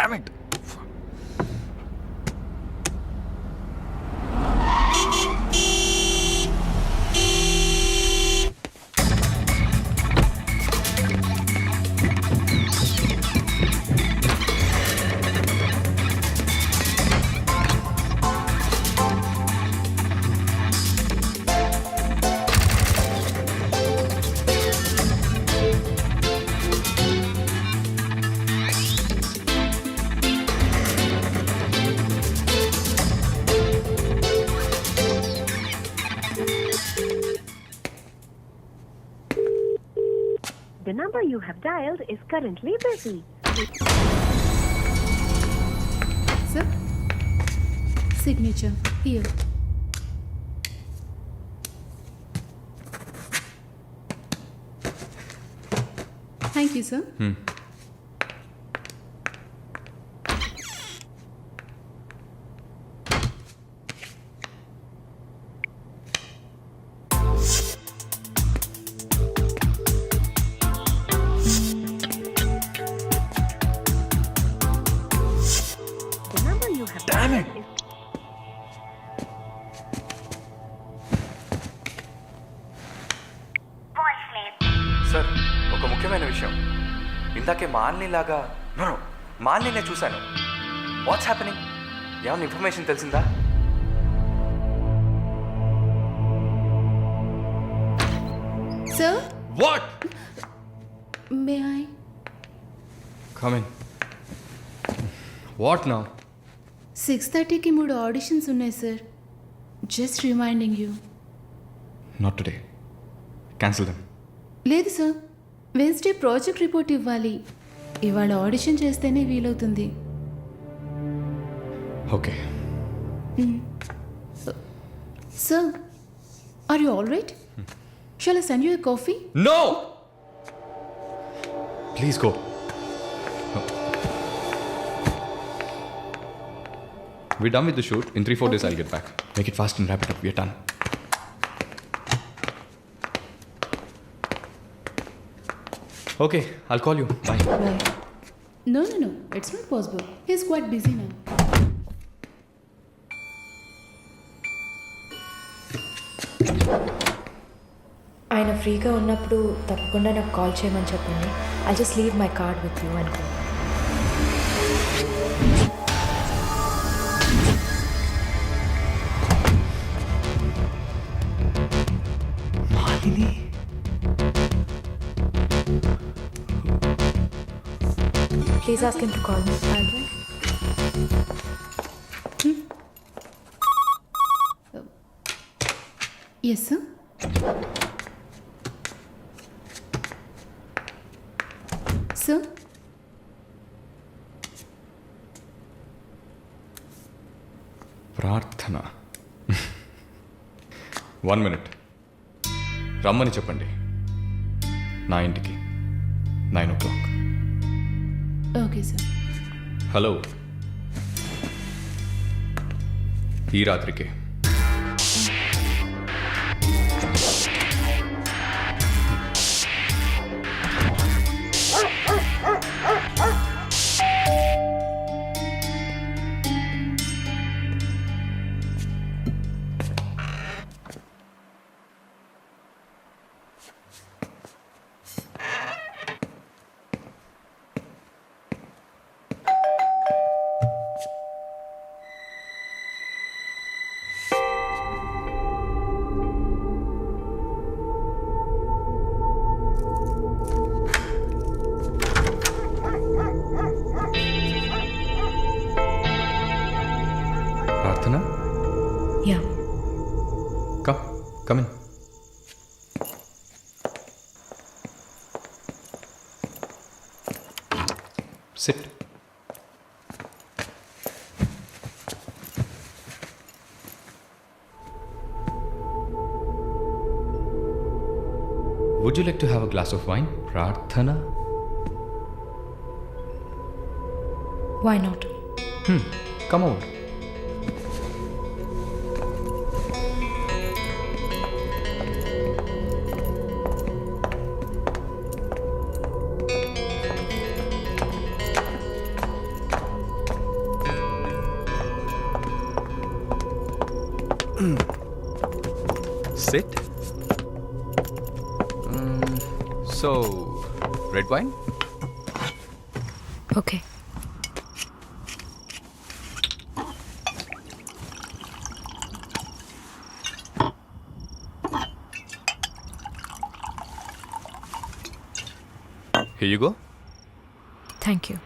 Damn it. The number you have dialed is currently busy. Sir, signature here. Thank you, sir. The number you have Damn dialed it. is sir, ఒక ముఖ్యమైన విషయం. ఇందాకే మాలినిలాగా మాలిని చూశాను. What's happening? ఏమైనా information తెలిసిందా? Sir, what? may I? Come in. What now? 6:30కి 3 auditions ఉన్నాయి sir. Just reminding you. Not today. Cancel them. లేదు సార్, వెన్స్డే ప్రాజెక్ట్ రిపోర్ట్ ఇవ్వాలి. ఇవాళ ఆడిషన్ చేస్తేనే వీలవుతుంది. Okay. Sir, are you all right? Shall I send you a coffee? No, please go. We're done with the shoot. In 3-4 days, I'll get back. Make it fast and wrap it up. We're done. Okay, I'll call you. Bye. Bye. No, it's not possible. He's quite busy now. ఆయన ఫ్రీగా ఉన్నప్పుడు తప్పకుండా నాకు call చేయమని చెప్పండి. I just leave my card with you అనుకో. Malini. Please ask him to call me. Yes, sir. Sir? ప్రార్థన. 1 minute. రమ్మని చెప్పండి నా ఇంటికి 9 o'clock. Okay, sir. హలో, ఈ రాత్రికి. ప్రార్థన, yeah, come in. Sit. Would you like to have a glass of wine, Prarthana? Why not? Come over. Sit. So, red wine? Okay. Here you go. Thank you.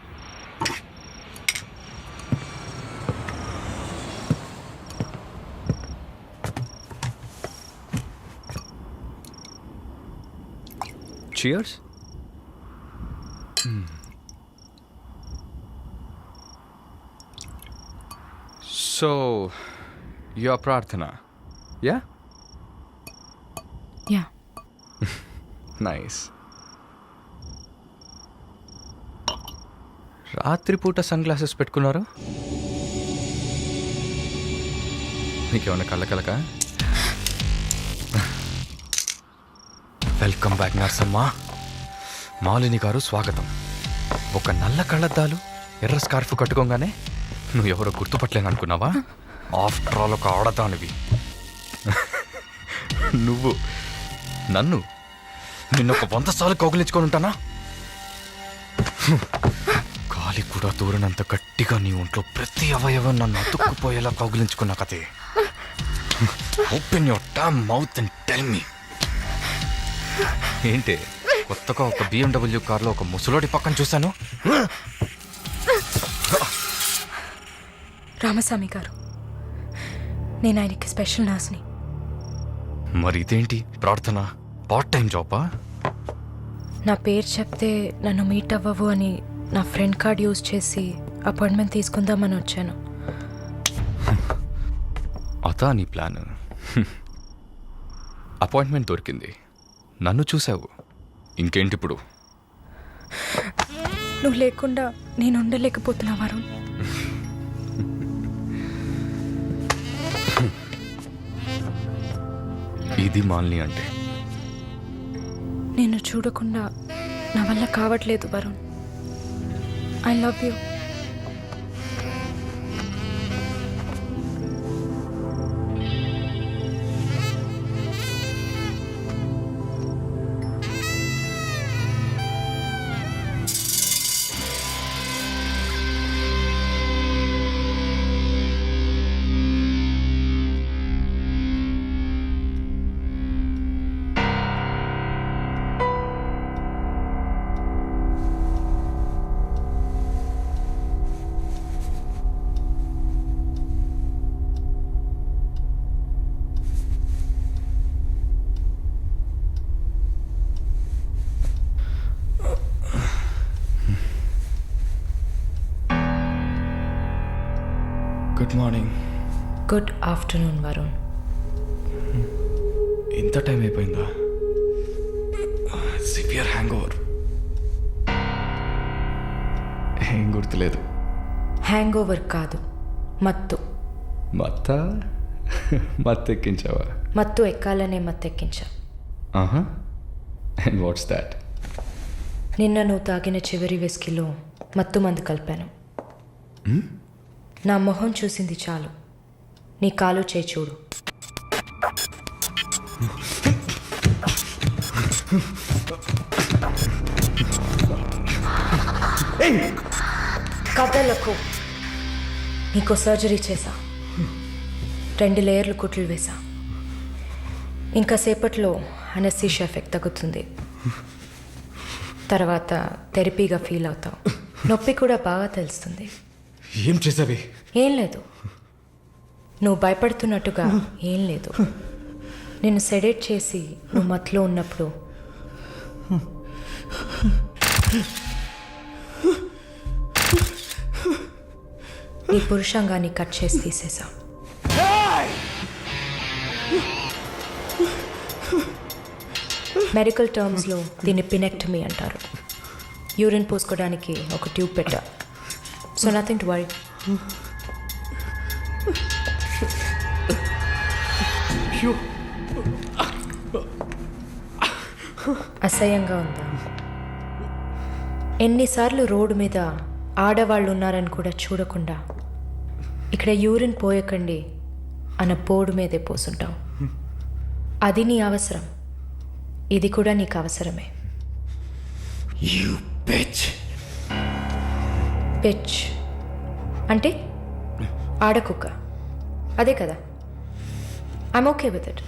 Cheers. So, your prarthana, yeah? Yeah. Nice. రాత్రిపూట sunglasses పెట్టుకున్నారు మీకేమన్నా కళ్ళ welcome back Narsamma. Malini గారు స్వాగతం. ఒక నల్ల కళ్ళద్దాలు ఎర్ర స్కార్ఫ్ కట్టుకోగానే నువ్వు ఎవరో గుర్తుపట్టలేను అనుకున్నావా? ఆఫ్టర్ ఆల్ ఒక ఆడదానివి నువ్వు. నన్ను నిన్నొక 100 సార్లు కౌగిలించుకొని ఉంటానా? గాలి కూడా దూరనంత గట్టిగా నీ ఒంట్లో ప్రతి అవయవం నన్ను అతుక్కుపోయేలా కౌగిలించుకున్నా కదే. Open your damn mouth and tell me. ఏంటి కొత్తగా ఒక BMW కార్లో ఒక ముసలోడి పక్కన చూశాను. రామస్వామి గారు, నేను ఆయనకి స్పెషల్ నర్స్ని. మరి ఇదేంటి ప్రార్థన? పార్ట్ టైం జాబా? నా పేరు చెప్తే నన్ను మీట్ అవ్వవు అని నా ఫ్రెండ్ కార్డ్ యూజ్ చేసి అపాయింట్మెంట్ తీసుకుందామని వచ్చాను. అదా నీ ప్లాన్? అపాయింట్మెంట్ దొరికింది, నన్ను చూసావు, ఇంకేంటి ఇప్పుడు? నువ్వు లేకుండా నేను ఉండలేకపోతున్నా వరుణ్. ఇది మాలిని అంటే. నిన్ను చూడకుండా నా వల్ల కావట్లేదు Varun. I love you. Good morning. Good afternoon Varun. ఇంత టైం అయిపోయిందా? Severe hang over. ఏం గుర్తులేదు. హ్యాంగ్ ఓవర్ కాదు, మత్తు. మత్తెక్కించావా? మత్తు ఎక్కాలనే మత్తెక్కించా. ఆహా. And what's that? నిన్న నువ్వు తాగిన చివరి విస్కీలో మత్తు మందు కలిపాను. నా మొహం చూసింది చాలు, నీ కాలు చేయి చూడు. కథలకు నీకు సర్జరీ చేశా, 2 లేయర్లు కుట్లు వేసా. ఇంకా సేపట్లో అనస్థీషియా ఎఫెక్ట్ తగ్గుతుంది. తర్వాత థెరపీగా ఫీల్ అవుతావు. నొప్పి కూడా బాగా తెలుస్తుంది. ఏం చేసావి? ఏం లేదు, నువ్వు భయపడుతున్నట్టుగా ఏం లేదు. నిన్ను సెడేట్ చేసి నువ్వు మత్తులో ఉన్నప్పుడు నీ పురుషాంగాన్ని కట్ చేసి తీసేసా. మెడికల్ టర్మ్స్లో దీన్ని పినెక్టమీ అంటారు. యూరిన్ పోసుకోవడానికి ఒక ట్యూబ్ పెట్టా. So nothing to worry. అసహ్యంగా ఉందా? ఎన్నిసార్లు రోడ్డు మీద ఆడవాళ్ళు ఉన్నారని కూడా చూడకుండా ఇక్కడ యూరిన్ పోయకండి అన్న బోర్డు మీదే పోసుంటావు. అది నీ అవసరం, ఇది కూడా నీకు అవసరమే. You bitch. పిచ్ అంటే ఆడకుక్క, అదే కదా. I'm okay with it.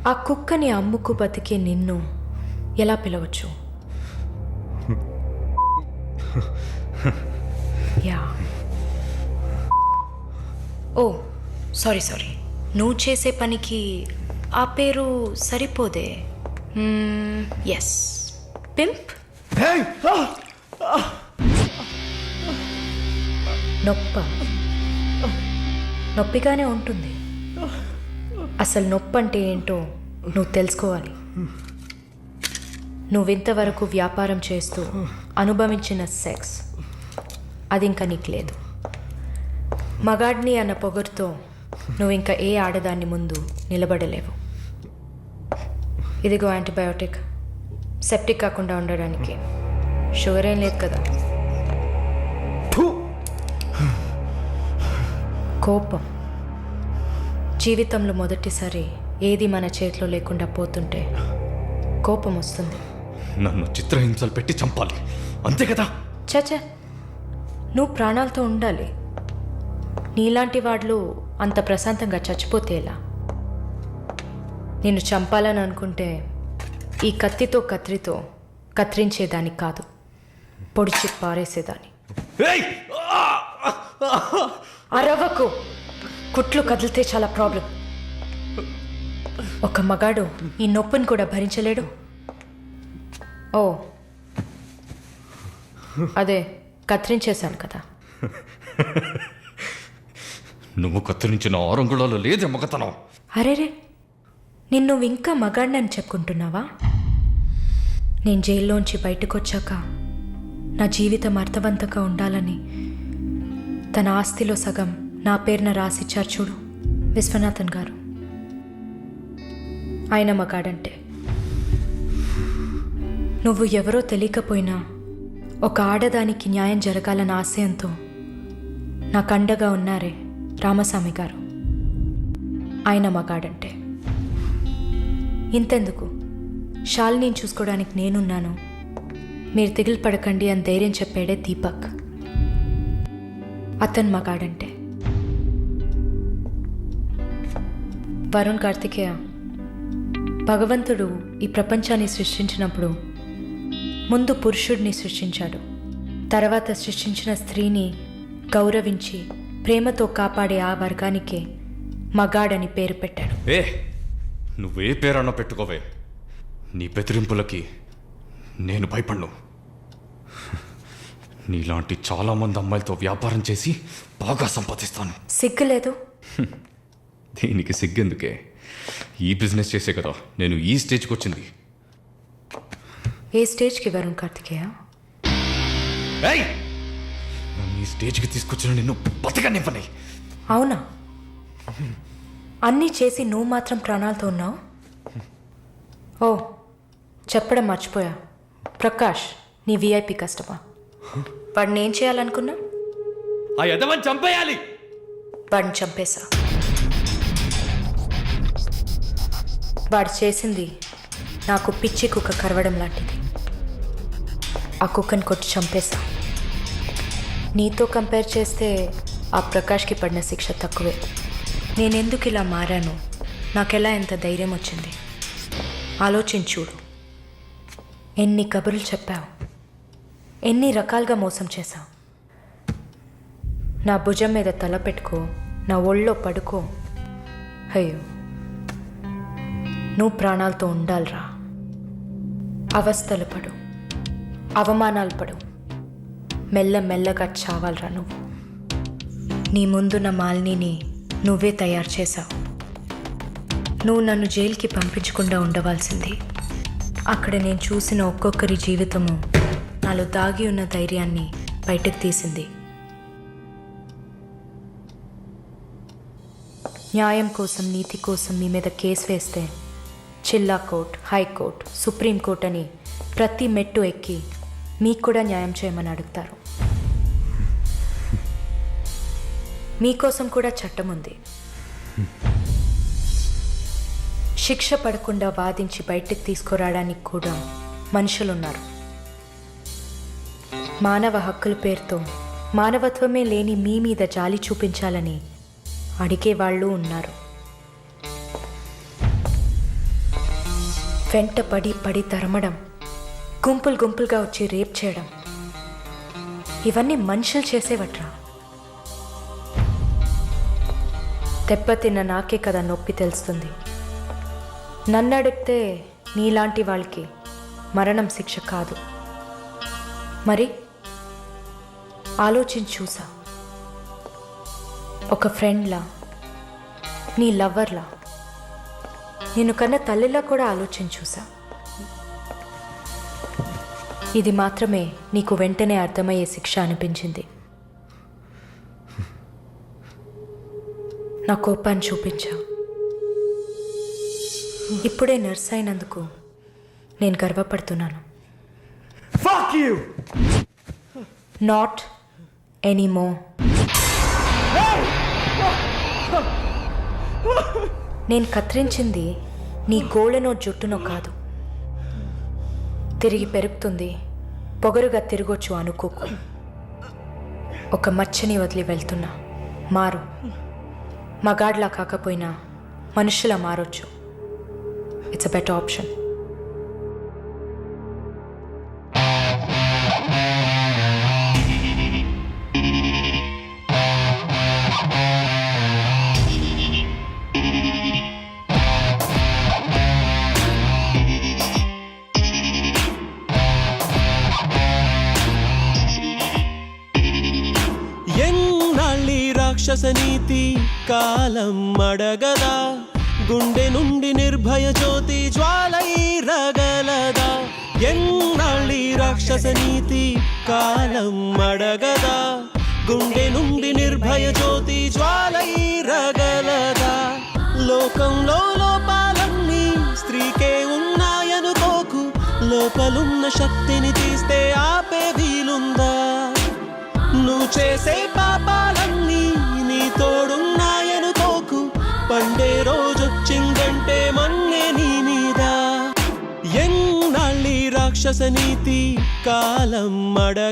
ఆ కుక్కని అమ్ముకు బతికే నిన్ను ఎలా పిలవచ్చు? యా. ఓ సారీ, నువ్వు చేసే పనికి ఆ పేరు సరిపోదే. Yes, pimp. నొప్పిగానే ఉంటుంది. అసలు నొప్పి అంటే ఏంటో నువ్వు తెలుసుకోవాలి. నువ్వింతవరకు వ్యాపారం చేస్తూ అనుభవించిన సెక్స్ అది ఇంకా నీకు లేదు. మగాడిని అన్న పొగరుతో నువ్వు ఇంకా ఏ ఆడదాన్ని ముందు నిలబడలేవు. ఇదిగో యాంటీబయోటిక్, సెప్టిక్ కాకుండా ఉండడానికి. షుగర్ ఏం లేదు కదా? కోపం. జీవితంలో మొదటిసారి ఏది మన చేతిలో లేకుండా పోతుంటే కోపం వస్తుంది. నన్ను చిత్రహింసలు పెట్టి చంపాలి, అంతే కదా? చచ్చా, నువ్వు ప్రాణాలతో ఉండాలి. నీలాంటి వాళ్ళు అంత ప్రశాంతంగా చచ్చిపోతే ఎలా? నిన్ను చంపాలని అనుకుంటే ఈ కత్తితో కత్తిరించేదాన్ని కాదు, పొడిచి పారేసేదాన్ని. అరవకు, కుట్లు కదిలితే చాలా ప్రాబ్లం. ఒక మగాడు ఈ నొప్పిని కూడా భరించలేడు. ఓ అదే కత్తిరించేశాను కదా. నువ్వు కత్తిరించిన ఆరంగుళాలు లేదే మగతనం. అరేరే, నిన్ను ఇంకా మగాడినని చెప్పుకుంటున్నావా? నేను జైల్లోంచి బయటకు వచ్చాక నా జీవితం అర్థవంతంగా ఉండాలని తన ఆస్తిలో సగం నా పేరున రాసిచ్చారు చూడు విశ్వనాథన్ గారు. ఆయన మగాడంటే. నువ్వు ఎవరో తెలియకపోయినా ఒక ఆడదానికి న్యాయం జరగాలన్న ఆశయంతో నాకు అండగా ఉన్నారే రామస్వామి గారు, ఆయన మగాడంటే. ఇంతెందుకు, శాలిని చూసుకోవడానికి నేనున్నాను, మీరు దిగులు పడకండి అని ధైర్యం చెప్పాడే దీపక్, అతను మగాడంటే. వరుణ్ కార్తికేయ, భగవంతుడు ఈ ప్రపంచాన్ని సృష్టించినప్పుడు ముందు పురుషుడిని సృష్టించాడు, తర్వాత సృష్టించిన స్త్రీని గౌరవించి ప్రేమతో కాపాడే ఆ వర్గానికే మగాడని పేరు పెట్టాడు. నువ్వే పేరన్నా పెట్టుకోవే, నీ బెదిరింపులకి నేను భయపడ్ను. నీలాంటి చాలామంది అమ్మాయిలతో వ్యాపారం చేసి బాగా సంపాదిస్తాను. సిగ్గులేదు? దీనికి సిగ్గెందుకే? ఈ బిజినెస్ చేసే కదా నేను ఈ స్టేజ్కి వచ్చింది. ఏ స్టేజ్కి వరుణ్ కార్తికేయ? నన్ను ఈ స్టేజ్కి తీసుకొచ్చిన నిన్ను బతకనివ్వని. అవునా? అన్నీ చేసి నువ్వు మాత్రం ప్రాణాలతో ఉన్నావు? ఓ చెప్పడం మర్చిపోయా, ప్రకాష్ నీ విఐపి కస్టమర్. వాడిని ఏం చేయాలనుకున్నా? ఆ యదవని చంపేయాలి. వాడిని చంపేశా. వాడు చేసింది నాకు పిచ్చి కుక్క కరవడం లాంటిది. ఆ కుక్కని కొట్టి చంపేశా. నీతో కంపేర్ చేస్తే ఆ ప్రకాష్కి పడిన శిక్ష తక్కువే. నేనెందుకు ఇలా మారాను, నాకెలా ఎంత ధైర్యం వచ్చింది ఆలోచించుడు. ఎన్ని కబుర్లు చెప్పావు, ఎన్ని రకాలుగా మోసం చేశావు. నా భుజం మీద తల పెట్టుకో, నా ఒళ్ళో పడుకో. అయ్యో, నువ్వు ప్రాణాలతో ఉండాలిరా. అవస్థలు పడు, అవమానాలు పడు, మెల్లమెల్లగా చావాలరా నువ్వు. నీ ముందున్న మాలిని నువ్వే తయారు చేశావు. నువ్వు నన్ను జైలుకి పంపించకుండా ఉండవలసింది. అక్కడ నేను చూసిన ఒక్కొక్కరి జీవితము నాలో దాగి ఉన్న ధైర్యాన్ని బయటకు తీసింది. న్యాయం కోసం, నీతి కోసం మీ మీద కేసు వేస్తే జిల్లా కోర్ట్, హైకోర్టు, సుప్రీంకోర్టు అని ప్రతి మెట్టు ఎక్కి మీకు కూడా న్యాయం చేయమని అడుగుతారు. మీకోసం కూడా చట్టం ఉంది. శిక్ష పడకుండా వాదించి బయటకు తీసుకురావడానికి కూడా మనుషులున్నారు. మానవ హక్కుల పేరుతో మానవత్వమే లేని మీ మీద జాలి చూపించాలని అడిగేవాళ్ళు ఉన్నారు. వెంట పడి తరమడం, గుంపులుగా వచ్చి రేప్ చేయడం, ఇవన్నీ మనుషులు చేసేవట్రా. దెబ్బతిన్న నాకే కదా నొప్పి తెలుస్తుంది. నన్ను అడిగితే నీలాంటి వాళ్ళకి మరణం శిక్ష కాదు. మరి ఆలోచించి చూసా. ఒక ఫ్రెండ్లా, నీ లవ్వర్లా, నేను కన్నా తల్లిలా కూడా ఆలోచించి చూసా. ఇది మాత్రమే నీకు వెంటనే అర్థమయ్యే శిక్ష అనిపించింది. నా కోపాన్ని చూపించా. ఇప్పుడే నర్స్ అయినందుకు నేను గర్వపడుతున్నాను. Fuck you! నాట్ ఎనీమో. నేను కత్తిరించింది నీ గోళ్ళనో జుట్టునో కాదు. తిరిగి పెరుగుతుంది, పొగరుగా తిరగొచ్చు అనుకోకు. ఒక మచ్చని వదిలి వెళ్తున్నా. మారు. మగాడ్లా కాకపోయినా మనుషులా మారొచ్చు. It's a better option. ఎన్నాళ్ళి రాక్షస నీతి కాలం అడగదా, గుండె నుండి నిర్భయ జ్యోతి జ్వాలై రగలదా. ఎన్నాళ్ళి రాక్షస నీతి కాలం అడగదా, గుండె నుండి నిర్భయ జ్యోతి జ్వాలై రగలదా. లోకంలో లోపాలన్నీ స్త్రీకే ఉన్నాయనుకోకు, లోపలున్న శక్తిని తీస్తే ఆపే వీలుందా. నువ్వు చేసే పాపాలన్నీ నీ తోడున్నాయనుకోకు, పండే రోజొచ్చిందంటే మన్నే నీ మీద. ఎన్నాళ్ళి రాక్షస నీతి కాలం అడగ